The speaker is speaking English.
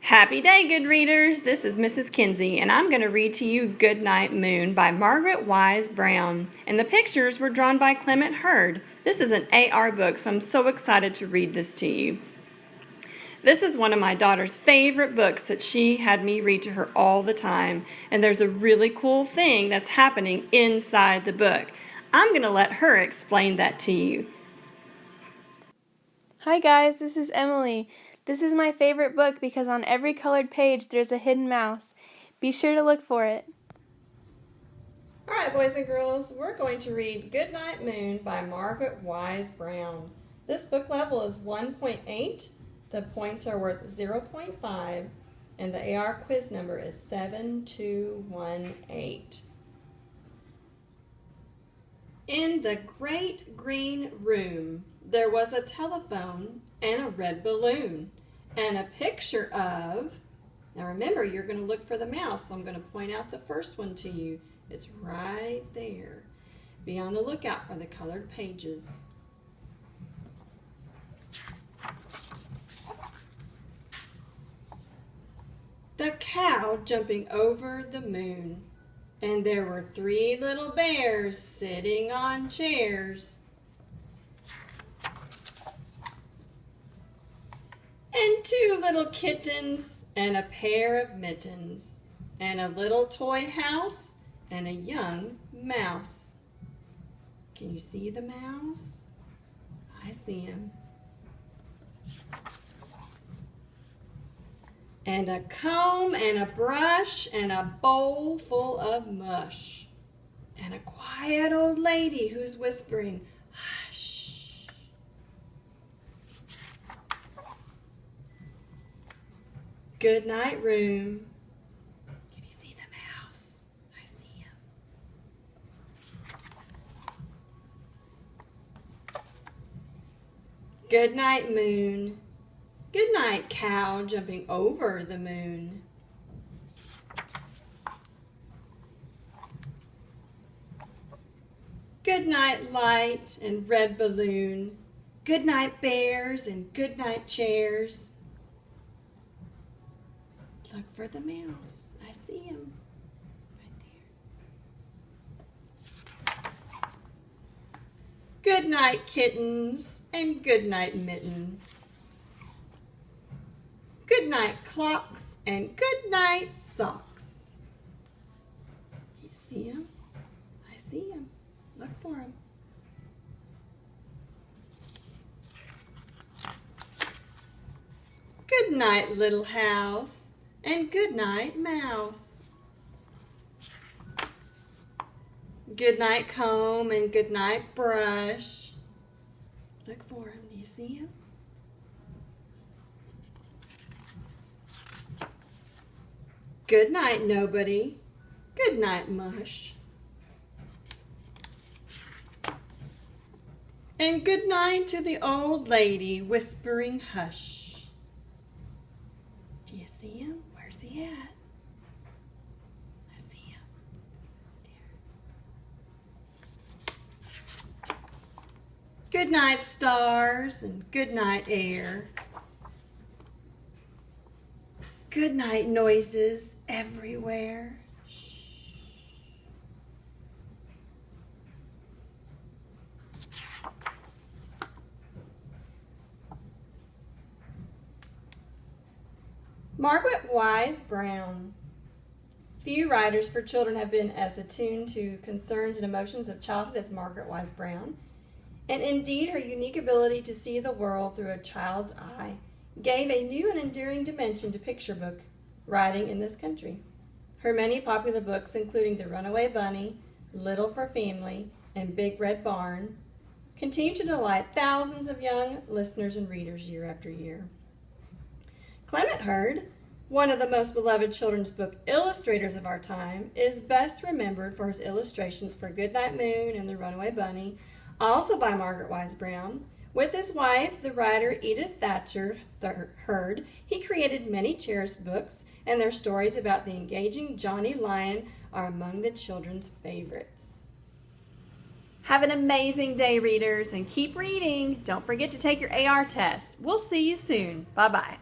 Happy day, good readers. This is Mrs. Kinsey, and I'm going to read to you Goodnight Moon by Margaret Wise Brown. And the pictures were drawn by Clement Hurd. This is an AR book, so I'm so excited to read this to you. This is one of my daughter's favorite books that she had me read to her all the time. And there's a really cool thing that's happening inside the book. I'm going to let her explain that to you. Hi guys, this is Emily. This is my favorite book because on every colored page there's a hidden mouse. Be sure to look for it. Alright, boys and girls, we're going to read Goodnight Moon by Margaret Wise Brown. This book level is 1.8, the points are worth 0.5, and the AR quiz number is 7218. In the great green room, there was a telephone and a red balloon and a picture of, now remember you're going to look for the mouse, so I'm going to point out the first one to you. It's right there. Be on the lookout for the colored pages. The cow jumping over the moon, and there were 3 little bears sitting on chairs. And 2 little kittens, and a pair of mittens, and a little toy house, and a young mouse. Can you see the mouse? I see him. And a comb, and a brush, and a bowl full of mush, and a quiet old lady who's whispering, hush. Good night, room. Can you see the mouse? I see him. Good night, moon. Good night, cow jumping over the moon. Good night, light and red balloon. Good night, bears and good night, chairs. Look for the mouse. I see him right there. Good night, kittens, and good night, mittens. Good night, clocks, and good night, socks. Do you see him? I see him. Look for him. Good night, little house. And good night, mouse. Good night, comb, and good night, brush. Look for him. Do you see him? Good night, nobody. Good night, mush. And good night to the old lady whispering hush. Do you see him? Where's he at? I see him. There. Good night, stars, and good night, air. Good night, noises everywhere. Shh. Margaret Wise Brown. Few writers for children have been as attuned to concerns and emotions of childhood as Margaret Wise Brown, and indeed her unique ability to see the world through a child's eye gave a new and endearing dimension to picture book writing in this country. Her many popular books, including The Runaway Bunny, Little for Family, and Big Red Barn, continue to delight thousands of young listeners and readers year after year. Clement Hurd, one of the most beloved children's book illustrators of our time, is best remembered for his illustrations for Goodnight Moon and The Runaway Bunny, also by Margaret Wise Brown. With his wife, the writer Edith Thatcher Hurd, he created many cherished books, and their stories about the engaging Johnny Lion are among the children's favorites. Have an amazing day, readers, and keep reading. Don't forget to take your AR test. We'll see you soon. Bye-bye.